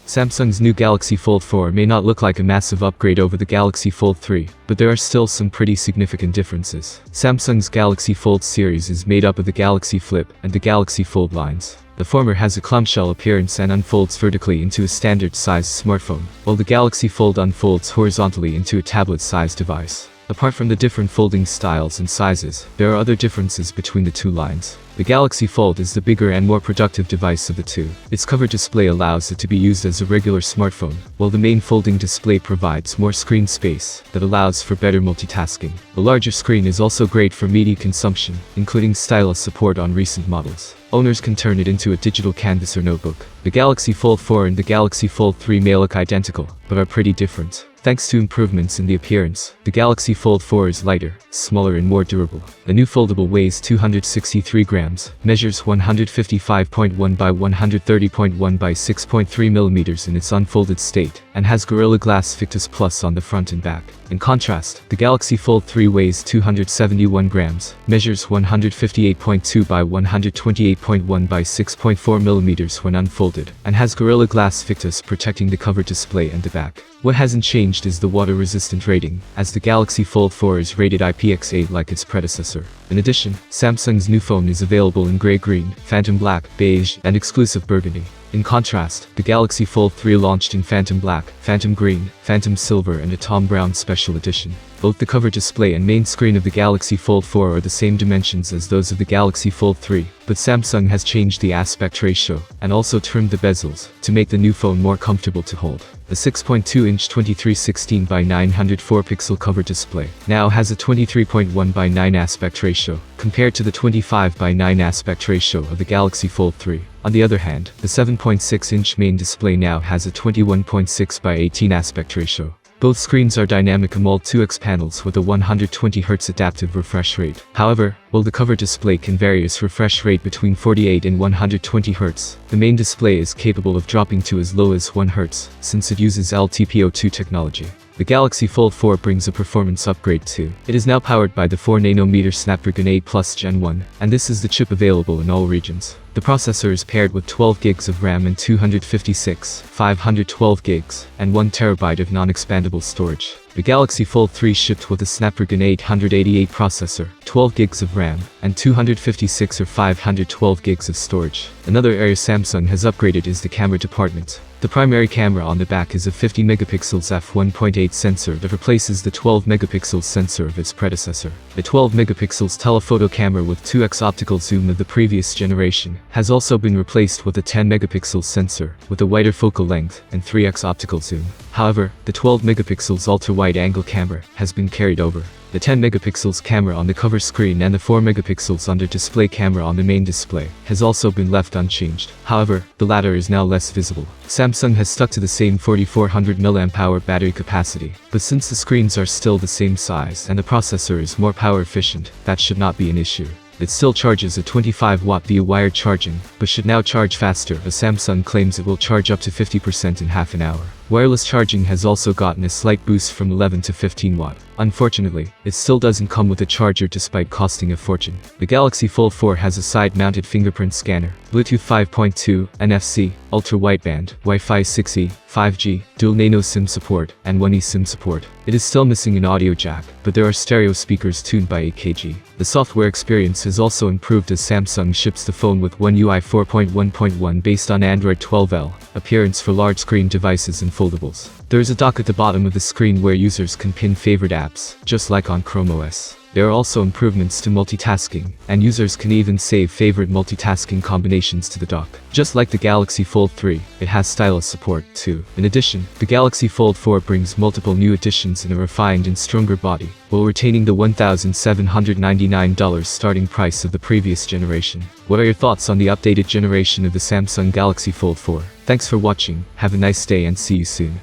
Samsung's new Galaxy Fold 4 may not look like a massive upgrade over the Galaxy Fold 3, but there are still some pretty significant differences. Samsung's Galaxy Fold series is made up of the Galaxy Flip and the Galaxy Fold lines. The former has a clamshell appearance and unfolds vertically into a standard-sized smartphone, while the Galaxy Fold unfolds horizontally into a tablet-sized device. Apart from the different folding styles and sizes, there are other differences between the two lines. The Galaxy Fold is the bigger and more productive device of the two. Its cover display allows it to be used as a regular smartphone, while the main folding display provides more screen space that allows for better multitasking. The larger screen is also great for media consumption, including Stylus Support on recent models. Owners can turn it into a digital canvas or notebook. The Galaxy Fold 4 and the Galaxy Fold 3 may look identical, but are pretty different. Thanks to improvements in the appearance, the Galaxy Fold 4 is lighter, smaller and more durable. The new foldable weighs 263 grams, measures 155.1 by 130.1 by 6.3 millimeters in its unfolded state, and has Gorilla Glass Victus Plus on the front and back. In contrast, the Galaxy Fold 3 weighs 271 grams, measures 158.2 by 128.1 by 6.4 millimeters when unfolded, and has Gorilla Glass Victus protecting the cover display and the back. What hasn't changed is the water-resistant rating, as the Galaxy Fold 4 is rated IPX8 like its predecessor. In addition, Samsung's new phone is available in grey-green, phantom black, beige, and exclusive burgundy. In contrast, the Galaxy Fold 3 launched in phantom black, phantom green, phantom silver and a Tom Brown special edition. Both the cover display and main screen of the Galaxy Fold 4 are the same dimensions as those of the Galaxy Fold 3, but Samsung has changed the aspect ratio and also trimmed the bezels to make the new phone more comfortable to hold. The 6.2-inch 2316 by 904 pixel cover display now has a 23.1 by 9 aspect ratio, compared to the 25 by 9 aspect ratio of the Galaxy Fold 3. On the other hand, the 7.6-inch main display now has a 21.6 by 18 aspect ratio. Both screens are dynamic AMOLED 2X panels with a 120Hz adaptive refresh rate. However, while the cover display can vary its refresh rate between 48 and 120 Hz, the main display is capable of dropping to as low as 1 Hz, since it uses LTPO2 technology. The Galaxy Fold 4 brings a performance upgrade too. It is now powered by the 4nm Snapdragon 8 Plus Gen 1, and this is the chip available in all regions. The processor is paired with 12 GB of RAM and 256, 512 GB, and 1 TB of non-expandable storage. The Galaxy Fold 3 shipped with a Snapdragon 888 processor, 12 GB of RAM, and 256 or 512 GB of storage. Another area Samsung has upgraded is the camera department. The primary camera on the back is a 50 megapixels f1.8 sensor that replaces the 12 megapixels sensor of its predecessor. The 12 megapixels telephoto camera with 2x optical zoom of the previous generation has also been replaced with a 10 megapixels sensor with a wider focal length and 3x optical zoom. However, the 12 megapixels ultra-wide-angle camera has been carried over. The 10 megapixels camera on the cover screen and the 4 megapixels under display camera on the main display has also been left unchanged. However, the latter is now less visible. Samsung has stuck to the same 4400 mAh battery capacity, but since the screens are still the same size and the processor is more power efficient, that should not be an issue. It still charges a 25-watt via wired charging, but should now charge faster as Samsung claims it will charge up to 50% in half an hour. Wireless charging has also gotten a slight boost from 11 to 15 watt. Unfortunately, it still doesn't come with a charger despite costing a fortune. The Galaxy Fold 4 has a side-mounted fingerprint scanner, Bluetooth 5.2, NFC, ultra-wideband, Wi-Fi 6E, 5G, dual nano SIM support, and 1 eSIM support. It is still missing an audio jack, but there are stereo speakers tuned by 8kg. The software experience has also improved as Samsung ships the phone with One UI 4.1.1 based on Android 12L, appearance for large-screen devices and foldables. There is a dock at the bottom of the screen where users can pin favorite apps, just like on Chrome OS. There are also improvements to multitasking, and users can even save favorite multitasking combinations to the dock. Just like the Galaxy Fold 3, it has Stylus Support too. In addition, the Galaxy Fold 4 brings multiple new additions in a refined and stronger body, while retaining the $1,799 starting price of the previous generation. What are your thoughts on the updated generation of the Samsung Galaxy Fold 4? Thanks for watching, have a nice day and see you soon.